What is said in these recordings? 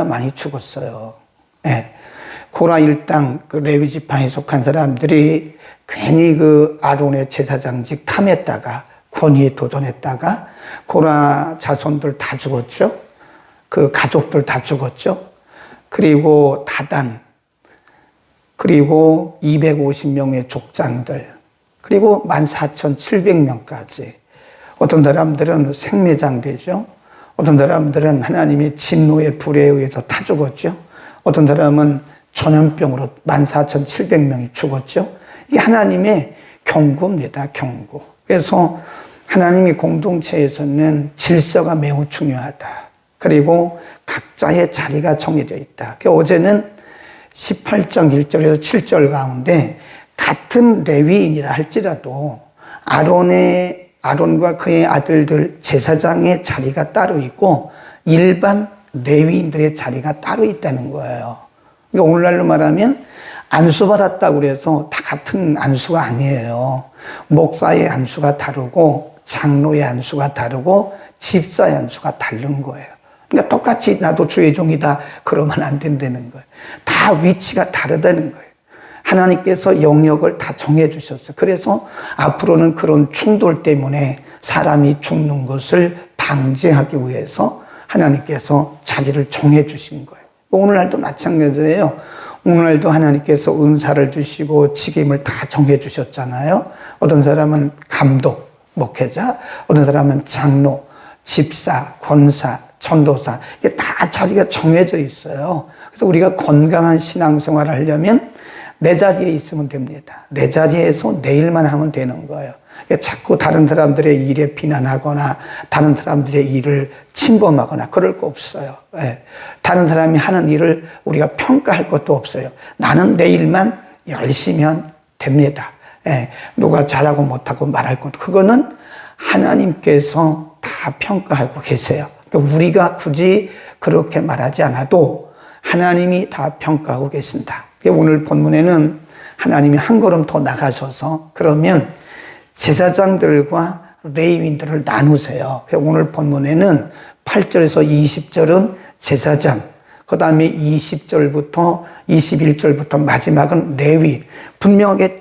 많이 죽었어요. 예. 고라 일당 그 레위 지파에 속한 사람들이 괜히 그 아론의 제사장직 탐했다가 권위에 도전했다가 고라 자손들 다 죽었죠. 그 가족들 다 죽었죠. 그리고 다단, 그리고 250명의 족장들, 그리고 14,700명까지. 어떤 사람들은 생매장되죠. 어떤 사람들은 하나님의 진노의 불에 의해서 다 죽었죠. 어떤 사람은 전염병으로 14,700명이 죽었죠. 이게 하나님의 경고입니다. 경고. 그래서 하나님의 공동체에서는 질서가 매우 중요하다. 그리고 각자의 자리가 정해져 있다. 어제는 18장 1절에서 7절 가운데 같은 레위인이라 할지라도 아론과 그의 아들들 제사장의 자리가 따로 있고 일반 레위인들의 자리가 따로 있다는 거예요. 그러니까 오늘날로 말하면 안수받았다고 그래서 다 같은 안수가 아니에요. 목사의 안수가 다르고 장로의 안수가 다르고 집사의 안수가 다른 거예요. 그러니까 똑같이 나도 주의 종이다 그러면 안 된다는 거예요. 다 위치가 다르다는 거예요. 하나님께서 영역을 다 정해주셨어요. 그래서 앞으로는 그런 충돌 때문에 사람이 죽는 것을 방지하기 위해서 하나님께서 자리를 정해주신 거예요. 오늘날도 마찬가지예요. 오늘날도 하나님께서 은사를 주시고 직임을 다 정해주셨잖아요. 어떤 사람은 감독, 목회자, 어떤 사람은 장로, 집사, 권사, 전도사, 이게 다 자리가 정해져 있어요. 그래서 우리가 건강한 신앙생활을 하려면 내 자리에 있으면 됩니다. 내 자리에서 내 일만 하면 되는 거예요. 자꾸 다른 사람들의 일에 비난하거나 다른 사람들의 일을 침범하거나 그럴 거 없어요. 예. 다른 사람이 하는 일을 우리가 평가할 것도 없어요. 나는 내 일만 열심히 하면 됩니다. 예. 누가 잘하고 못하고 말할 것도 그거는 하나님께서 다 평가하고 계세요. 그러니까 우리가 굳이 그렇게 말하지 않아도 하나님이 다 평가하고 계신다. 오늘 본문에는 하나님이 한 걸음 더 나가셔서 그러면 제사장들과 레위인들을 나누세요. 오늘 본문에는 8절에서 20절은 제사장, 그 다음에 20절부터 21절부터 마지막은 레위, 분명하게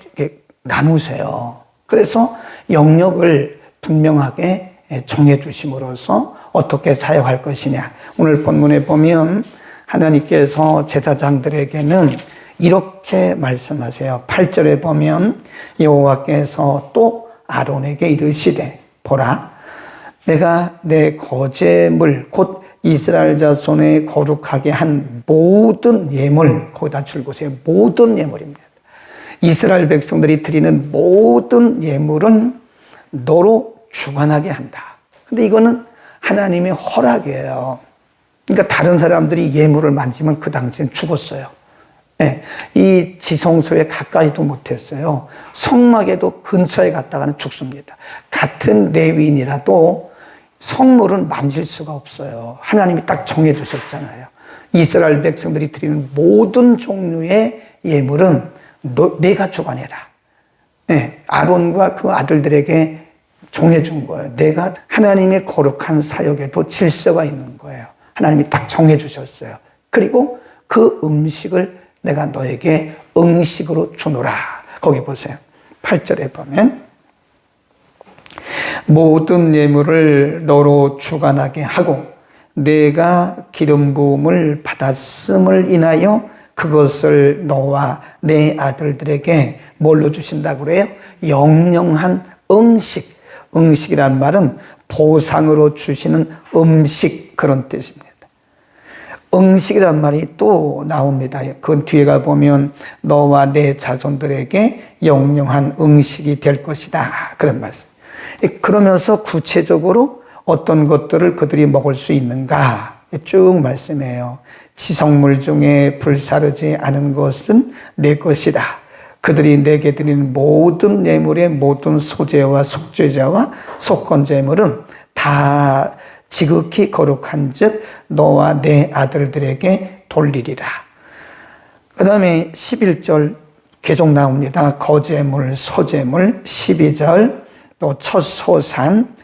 나누세요. 그래서 영역을 분명하게 정해 주심으로써 어떻게 사역할 것이냐. 오늘 본문에 보면 하나님께서 제사장들에게는 이렇게 말씀하세요. 8절에 보면 여호와께서 또 아론에게 이르시되 보라 내가 내 거제물 곧 이스라엘 자손의 거룩하게 한 모든 예물 거기다 줄거세요. 모든 예물입니다. 이스라엘 백성들이 드리는 모든 예물은 너로 주관하게 한다. 근데 이거는 하나님의 허락이에요. 그러니까 다른 사람들이 예물을 만지면 그 당시엔 죽었어요. 네, 이 지성소에 가까이도 못했어요. 성막에도 근처에 갔다가는 죽습니다. 같은 레위인이라도 성물은 만질 수가 없어요. 하나님이 딱 정해주셨잖아요. 이스라엘 백성들이 드리는 모든 종류의 예물은 내가 주관해라. 네, 아론과 그 아들들에게 정해준 거예요. 내가 하나님의 거룩한 사역에도 질서가 있는 거예요. 하나님이 딱 정해주셨어요. 그리고 그 음식을 내가 너에게 응식으로 주노라. 거기 보세요. 8절에 보면 모든 예물을 너로 주관하게 하고 내가 기름 부음을 받았음을 인하여 그것을 너와 내 아들들에게 뭘로 주신다고 그래요? 영영한 음식. 음식이란 말은 보상으로 주시는 음식 그런 뜻입니다. 응식이란 말이 또 나옵니다. 그 뒤에 가보면 너와 내 자손들에게 영영한 응식이 될 것이다. 그런 말씀. 그러면서 구체적으로 어떤 것들을 그들이 먹을 수 있는가 쭉 말씀해요. 지성물 중에 불사르지 않은 것은 내 것이다. 그들이 내게 드리는 모든 예물의 모든 소제와 속죄자와 속건제물은 다 지극히 거룩한 즉 너와 내 아들들에게 돌리리라. 그 다음에 11절 계속 나옵니다. 거제물, 소제물, 12절 또 첫 소산,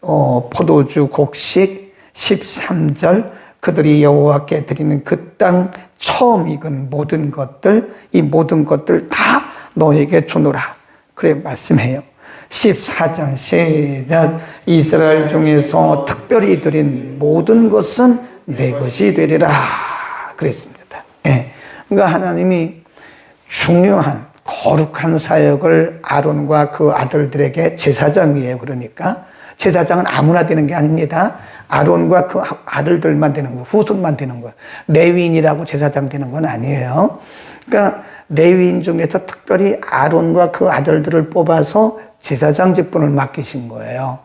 포도주 곡식, 13절 그들이 여호와께 드리는 그 땅 처음 익은 모든 것들, 이 모든 것들 다 너에게 주노라. 그래 말씀해요. 14절 시작. 이스라엘 중에서 특별히 드린 모든 것은 내 것이 되리라 그랬습니다. 예. 그러니까 하나님이 중요한 거룩한 사역을 아론과 그 아들들에게 제사장이에요. 그러니까 제사장은 아무나 되는 게 아닙니다. 아론과 그 아들들만 되는 거예요. 후손만 되는 거예요. 레위인이라고 제사장 되는 건 아니에요. 그러니까 레위인 중에서 특별히 아론과 그 아들들을 뽑아서 제사장 직분을 맡기신 거예요.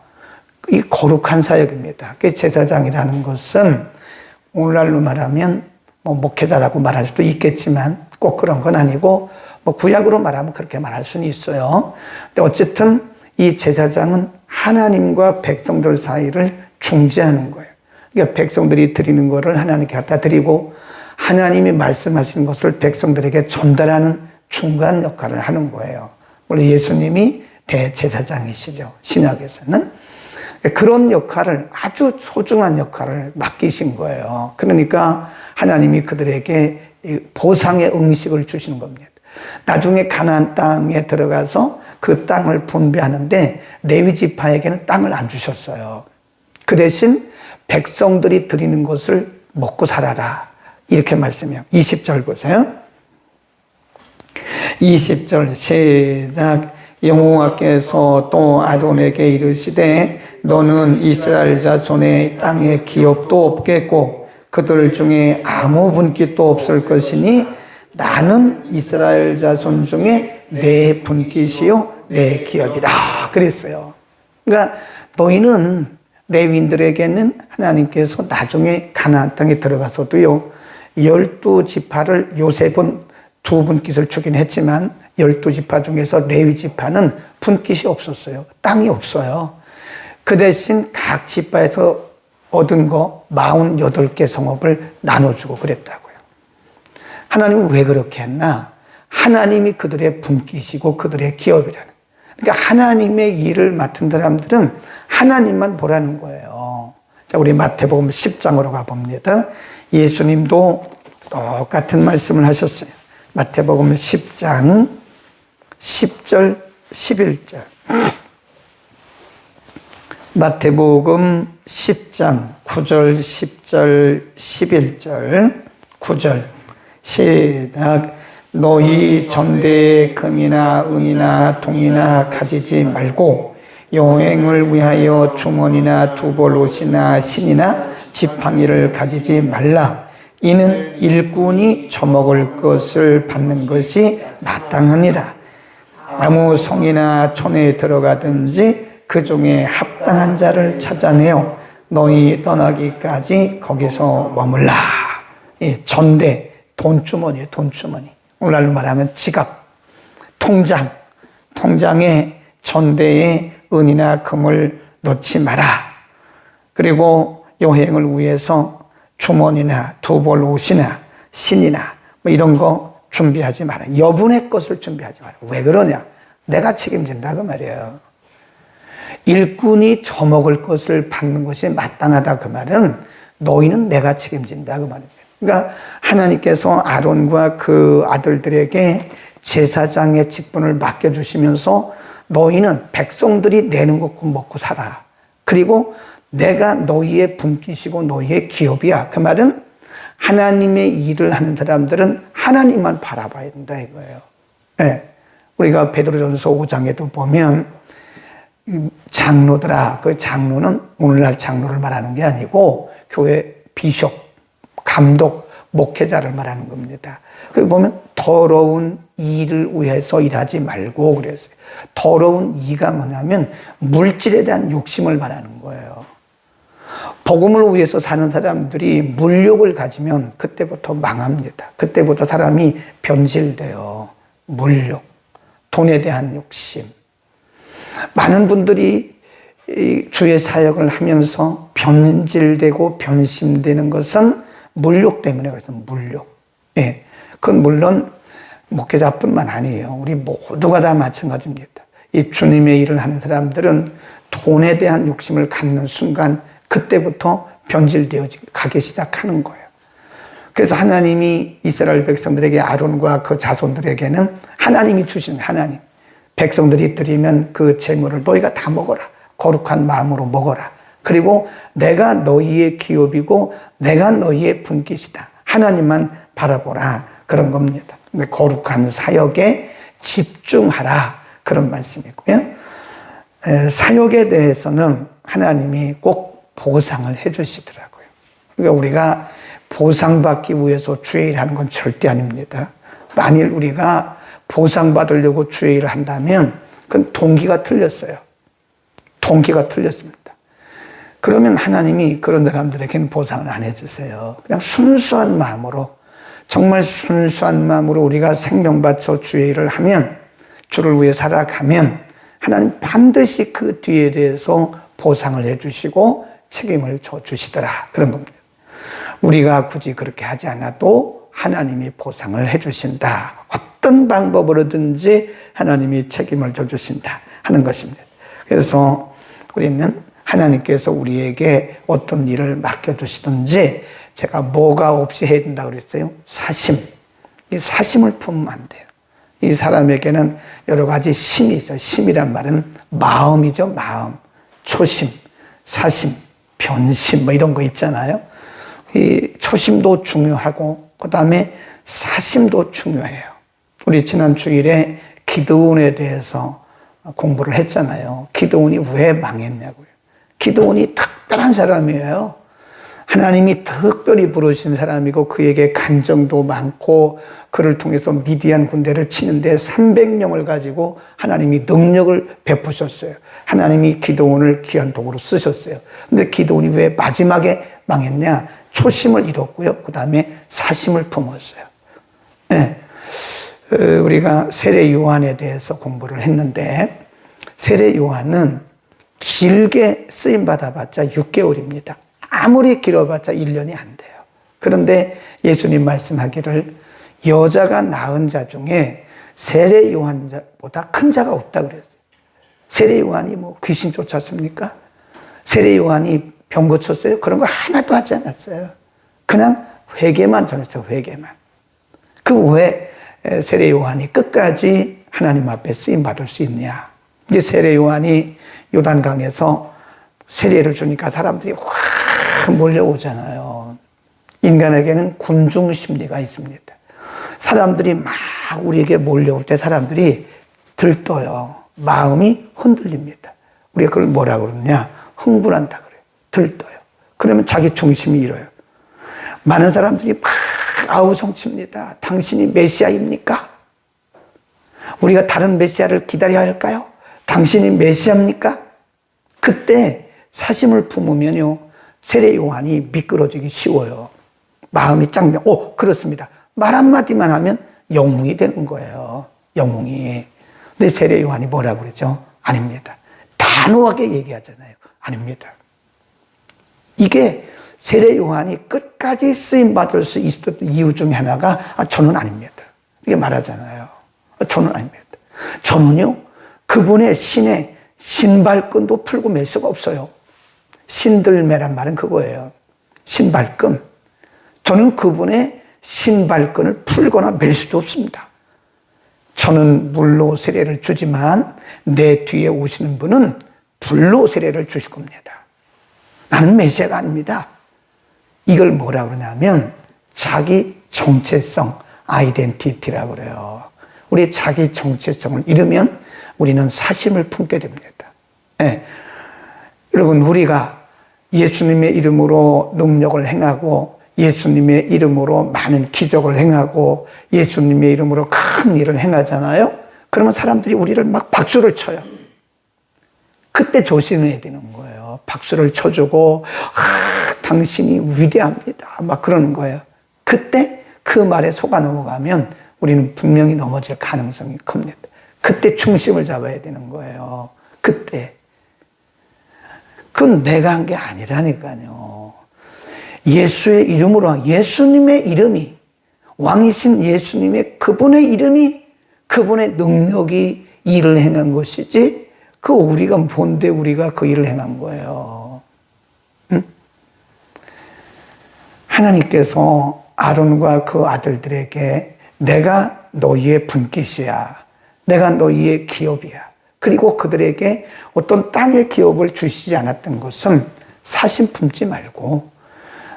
이 거룩한 사역입니다. 그 제사장이라는 것은 오늘날로 말하면 뭐 목회자라고 말할 수도 있겠지만 꼭 그런 건 아니고 뭐 구약으로 말하면 그렇게 말할 수는 있어요. 근데 어쨌든 이 제사장은 하나님과 백성들 사이를 중재하는 거예요. 그러니까 백성들이 드리는 거를 하나님께 갖다 드리고 하나님이 말씀하시는 것을 백성들에게 전달하는 중간 역할을 하는 거예요. 물론 예수님이 대제사장이시죠. 신약에서는. 그런 역할을 아주 소중한 역할을 맡기신 거예요. 그러니까 하나님이 그들에게 보상의 응식을 주시는 겁니다. 나중에 가나안 땅에 들어가서 그 땅을 분배하는데 레위 지파에게는 땅을 안 주셨어요. 그 대신 백성들이 드리는 것을 먹고 살아라. 이렇게 말씀해요. 20절 보세요. 20절 시작. 여호와께서 또 아론에게 이르시되 너는 이스라엘 자손의 땅에 기업도 없겠고 그들 중에 아무 분깃도 없을 것이니 나는 이스라엘 자손 중에 내 분깃이요 내 기업이라 그랬어요. 그러니까 너희는 레위인들에게는 하나님께서 나중에 가나안 땅에 들어가서도요 12지파를 요셉은 2분깃을 주긴 했지만 12지파 중에서 레위 지파는 분깃이 없었어요. 땅이 없어요. 그 대신 각 지파에서 얻은 거 48개 성읍을 나눠주고 그랬다고요. 하나님은 왜 그렇게 했나? 하나님이 그들의 분깃이고 그들의 기업이라는. 그러니까 하나님의 일을 맡은 사람들은 하나님만 보라는 거예요. 자, 우리 마태복음 10장으로 가봅니다. 예수님도 똑같은 말씀을 하셨어요. 마태복음 10장 10절 11절. 마태복음 10장 9절 10절 11절 9절 시작. 너희 전대에 금이나 은이나 동이나 가지지 말고 여행을 위하여 주머니나 두벌옷이나 신이나 지팡이를 가지지 말라. 이는 일꾼이 저먹을 것을 받는 것이 마땅하니라. 아무 성이나 촌에 들어가든지 그 중에 합당한 자를 찾아내어 너희 떠나기까지 거기서 머물라. 전대, 돈주머니예요, 돈주머니. 오늘날로 말하면 지갑, 통장에 전대에 은이나 금을 넣지 마라. 그리고 여행을 위해서 주머니나 두벌 옷이나 신이나 뭐 이런 거 준비하지 마라. 여분의 것을 준비하지 마라. 왜 그러냐? 내가 책임진다 그 말이에요. 일꾼이 저먹을 것을 받는 것이 마땅하다 그 말은 너희는 내가 책임진다 그 말입니다. 그러니까 하나님께서 아론과 그 아들들에게 제사장의 직분을 맡겨주시면서 너희는 백성들이 내는 것 먹고 살아. 그리고 내가 너희의 분깃이고 너희의 기업이야. 그 말은 하나님의 일을 하는 사람들은 하나님만 바라봐야 된다 이거예요. 네. 우리가 베드로전서 5장에도 보면 장로들아, 그 장로는 오늘날 장로를 말하는 게 아니고 교회 비숍, 감독, 목회자를 말하는 겁니다. 그 보면 더러운 일을 위해서 일하지 말고 그랬어요. 더러운 이가 뭐냐면 물질에 대한 욕심을 말하는 거예요. 복음을 위해서 사는 사람들이 물욕을 가지면 그때부터 망합니다. 그때부터 사람이 변질돼요. 물욕, 돈에 대한 욕심. 많은 분들이 주의 사역을 하면서 변질되고 변심되는 것은 물욕 때문에 그래서 물욕. 예, 그건 물론 목회자뿐만 아니에요. 우리 모두가 다 마찬가지입니다. 이 주님의 일을 하는 사람들은 돈에 대한 욕심을 갖는 순간 그때부터 변질되어 가기 시작하는 거예요. 그래서 하나님이 이스라엘 백성들에게 아론과 그 자손들에게는 하나님이 주신 하나님, 백성들이 드리는 그 재물을 너희가 다 먹어라. 거룩한 마음으로 먹어라. 그리고 내가 너희의 기업이고 내가 너희의 분깃이다. 하나님만 바라보라. 그런 겁니다. 거룩한 사역에 집중하라. 그런 말씀이고요. 사역에 대해서는 하나님이 꼭 보상을 해 주시더라고요. 그러니까 우리가 보상받기 위해서 주의 일을 하는 건 절대 아닙니다. 만일 우리가 보상받으려고 주의 일을 한다면 그건 동기가 틀렸어요. 동기가 틀렸습니다. 그러면 하나님이 그런 사람들에게는 보상을 안 해주세요. 그냥 순수한 마음으로, 정말 순수한 마음으로 우리가 생명 바쳐 주의 일을 하면, 주를 위해 살아가면 하나님 반드시 그 뒤에 대해서 보상을 해주시고 책임을 져주시더라. 그런 겁니다. 우리가 굳이 그렇게 하지 않아도 하나님이 보상을 해주신다. 어떤 방법으로든지 하나님이 책임을 져주신다 하는 것입니다. 그래서 우리는 하나님께서 우리에게 어떤 일을 맡겨주시든지 제가 뭐가 없이 해야 된다고 그랬어요? 사심. 이 사심을 품으면 안 돼요. 이 사람에게는 여러 가지 심이 있어요. 심이란 말은 마음이죠. 마음. 초심, 사심, 변심 뭐 이런 거 있잖아요. 이 초심도 중요하고 그 다음에 사심도 중요해요. 우리 지난 주일에 기드온에 대해서 공부를 했잖아요. 기드온이 왜 망했냐고요. 기드온이 특별한 사람이에요. 하나님이 특별히 부르신 사람이고 그에게 간정도 많고 그를 통해서 미디안 군대를 치는데 300명을 가지고 하나님이 능력을 베푸셨어요. 하나님이 기드온을 귀한 도구로 쓰셨어요. 근데 기드온이 왜 마지막에 망했냐? 초심을 잃었고요. 그 다음에 사심을 품었어요. 네. 우리가 세례 요한에 대해서 공부를 했는데 세례 요한은 길게 쓰임 받아봤자 6개월입니다. 아무리 길어봤자 1년이 안 돼요. 그런데 예수님 말씀하기를 여자가 낳은 자 중에 세례 요한보다 큰 자가 없다 그랬어요. 세례 요한이 뭐 귀신 쫓았습니까? 세례 요한이 병 고쳤어요? 그런 거 하나도 하지 않았어요. 그냥 회개만 전했어요. 회개만. 그 왜 세례 요한이 끝까지 하나님 앞에 쓰임 받을 수 있냐? 이제 세례 요한이 요단강에서 세례를 주니까 사람들이 확 몰려오잖아요. 인간에게는 군중 심리가 있습니다. 사람들이 막 우리에게 몰려올 때 사람들이 들떠요. 마음이 흔들립니다. 우리가 그걸 뭐라 그러느냐? 흥분한다 그래요. 들떠요. 그러면 자기 중심이 잃어요. 많은 사람들이 막 아우성칩니다. 당신이 메시아입니까? 우리가 다른 메시아를 기다려야 할까요? 당신이 메시아입니까? 그때 사심을 품으면요, 세례 요한이 미끄러지기 쉬워요. 마음이 짱, 그렇습니다. 말 한마디만 하면 영웅이 되는 거예요. 영웅이. 근데 세례 요한이 뭐라고 그러죠? 아닙니다. 단호하게 얘기하잖아요. 아닙니다. 이게 세례 요한이 끝까지 쓰임받을 수 있었던 이유 중에 하나가 저는 아닙니다. 이게 말하잖아요. 저는 아닙니다. 저는요, 그분의 신의 신발끈도 풀고 맬 수가 없어요. 신들매란 말은 그거예요. 신발끈. 저는 그분의 신발끈을 풀거나 맬 수도 없습니다. 저는 물로 세례를 주지만 내 뒤에 오시는 분은 불로 세례를 주실 겁니다. 나는 메시아가 아닙니다. 이걸 뭐라 그러냐면 자기 정체성, 아이덴티티라고 그래요. 우리 자기 정체성을 잃으면 우리는 사심을 품게 됩니다. 네. 여러분, 우리가 예수님의 이름으로 능력을 행하고 예수님의 이름으로 많은 기적을 행하고 예수님의 이름으로 큰 일을 행하잖아요. 그러면 사람들이 우리를 막 박수를 쳐요. 그때 조심해야 되는 거예요. 박수를 쳐주고 당신이 위대합니다. 막 그러는 거예요. 그때 그 말에 속아 넘어가면 우리는 분명히 넘어질 가능성이 큽니다. 그때 중심을 잡아야 되는 거예요. 그때. 그건 내가 한 게 아니라니까요. 예수의 이름으로, 예수님의 이름이, 왕이신 예수님의 그분의 이름이, 그분의 능력이 일을 행한 것이지, 그 우리가 뭔데 우리가 그 일을 행한 거예요. 응? 하나님께서 아론과 그 아들들에게 내가 너희의 분깃이야. 내가 너희의 기업이야. 그리고 그들에게 어떤 땅의 기업을 주시지 않았던 것은 사심 품지 말고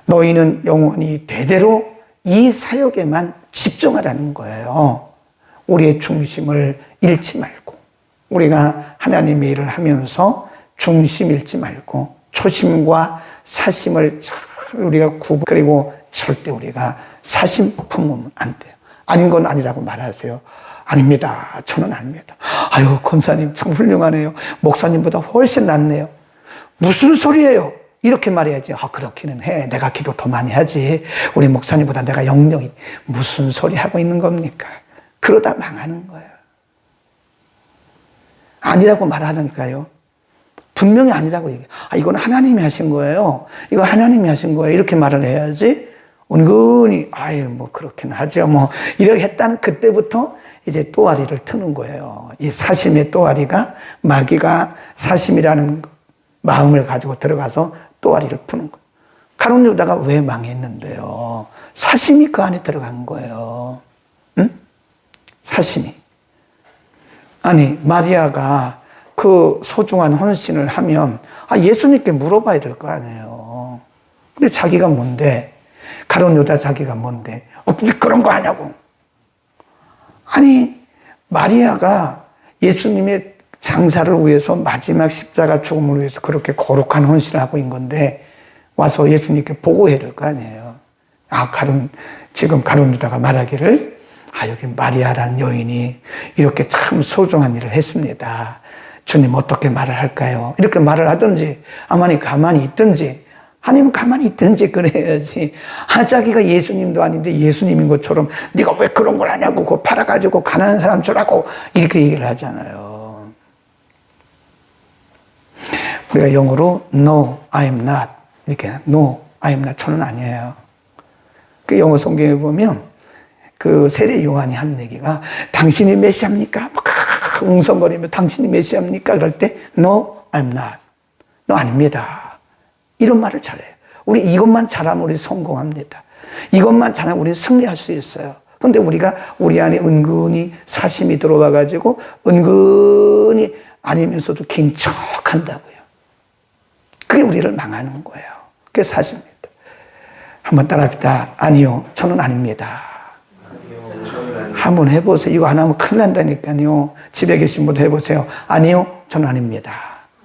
너희는 영원히 대대로 이 사역에만 집중하라는 거예요. 우리의 중심을 잃지 말고, 우리가 하나님의 일을 하면서 중심 잃지 말고 초심과 사심을 우리가 그리고 절대 우리가 사심 품으면 안 돼요. 아닌 건 아니라고 말하세요. 아닙니다. 저는 아닙니다. 아유, 권사님 참 훌륭하네요. 목사님보다 훨씬 낫네요. 무슨 소리예요? 이렇게 말해야지. 아, 그렇기는 해. 내가 기도 더 많이 하지. 우리 목사님보다 내가 영영이 무슨 소리 하고 있는 겁니까? 그러다 망하는 거예요. 아니라고 말하니까요. 분명히 아니라고 얘기해요. 아, 이건 하나님이 하신 거예요. 이거 하나님이 하신 거예요. 이렇게 말을 해야지. 은근히, 아유, 뭐, 그렇긴 하죠. 뭐, 이렇게 했다는 그때부터 이제 또아리를 트는 거예요. 이 사심의 또아리가, 마귀가 사심이라는 마음을 가지고 들어가서 또아리를 푸는 거예요. 가룟 유다가 왜 망했는데요? 사심이 그 안에 들어간 거예요. 응? 사심이. 아니, 마리아가 그 소중한 헌신을 하면, 아, 예수님께 물어봐야 될 거 아니에요. 근데 자기가 뭔데? 가룟 유다 자기가 뭔데? 어떻게 그런 거 하냐고. 아니, 마리아가 예수님의 장사를 위해서 마지막 십자가 죽음을 위해서 그렇게 거룩한 헌신을 하고 있는 건데 와서 예수님께 보고해야 될 거 아니에요. 아, 지금 가룟 유다가 말하기를, 아, 여기 마리아라는 여인이 이렇게 참 소중한 일을 했습니다. 주님 어떻게 말을 할까요? 이렇게 말을 하든지, 아마니 가만히 있든지, 아니면 가만히 있든지 그래야지. 아, 자기가 예수님도 아닌데 예수님인 것처럼 네가 왜 그런 걸 하냐고, 그거 팔아가지고 가난한 사람 주라고 이렇게 얘기를 하잖아요. 우리가 영어로 No, I am not 이렇게 No, I am not 저는 아니에요. 그 영어 성경에 보면 그 세례 요한이 한 얘기가 당신이 메시아입니까? 막 웅성거리며 당신이 메시아입니까? 그럴 때 No, I am not. 너 아닙니다. 이런 말을 잘해요. 우리 이것만 잘하면 우리 성공합니다. 이것만 잘하면 우리 승리할 수 있어요. 그런데 우리가 우리 안에 은근히 사심이 들어와가지고 은근히 아니면서도 긴척한다고요. 그게 우리를 망하는 거예요. 그게 사심입니다. 한번 따라합시다. 아니요, 저는 아닙니다. 한번 해보세요. 이거 안 하면 큰일 난다니까요. 집에 계신 분도 해보세요. 아니요, 저는 아닙니다.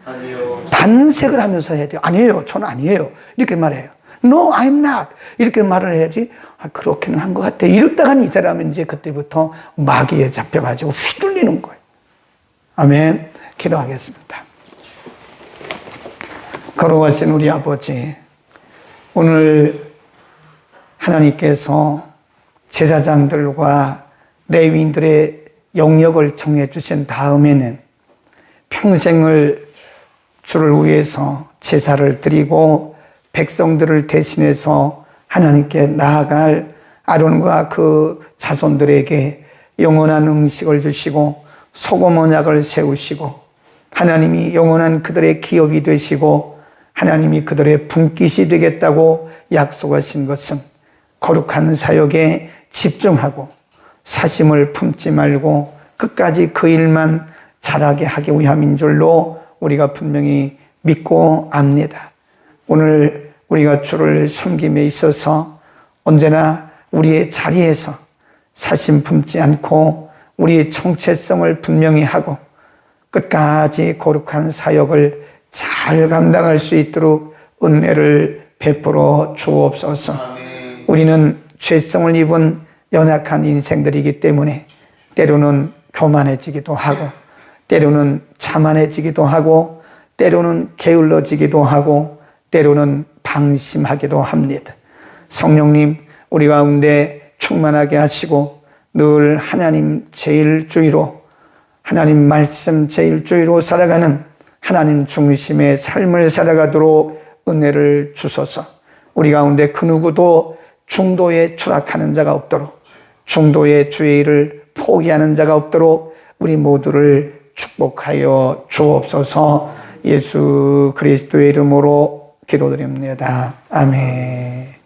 아니요. 반색을 하면서 해야 돼요. 아니에요, 저는 아니에요. 이렇게 말해요. No, I'm not. 이렇게 말을 해야지. 아, 그렇게는 한 것 같아. 이랬다간 이 사람은 이제 그때부터 마귀에 잡혀가지고 휘둘리는 거예요. 아멘. 기도하겠습니다. 거룩하신 우리 아버지, 오늘 하나님께서 제사장들과 레위인들의 영역을 정해 주신 다음에는 평생을 주를 위해서 제사를 드리고 백성들을 대신해서 하나님께 나아갈 아론과 그 자손들에게 영원한 음식을 주시고 소금 언약을 세우시고 하나님이 영원한 그들의 기업이 되시고 하나님이 그들의 분깃이 되겠다고 약속하신 것은 거룩한 사역에 집중하고 사심을 품지 말고 끝까지 그 일만 잘하게 하기 위함인 줄로 우리가 분명히 믿고 압니다. 오늘 우리가 주를 섬김에 있어서 언제나 우리의 자리에서 사심 품지 않고 우리의 정체성을 분명히 하고 끝까지 거룩한 사역을 잘 감당할 수 있도록 은혜를 베풀어 주옵소서. 우리는 죄성을 입은 연약한 인생들이기 때문에 때로는 교만해지기도 하고 때로는 자만해지기도 하고 때로는 게을러지기도 하고 때로는 방심하기도 합니다. 성령님, 우리 가운데 충만하게 하시고 늘 하나님 제일주의로 하나님 말씀 제일주의로 살아가는 하나님 중심의 삶을 살아가도록 은혜를 주소서. 우리 가운데 그 누구도 중도에 추락하는 자가 없도록 중도의 주의 일을 포기하는 자가 없도록 우리 모두를 축복하여 주옵소서. 예수 그리스도의 이름으로 기도드립니다. 아멘.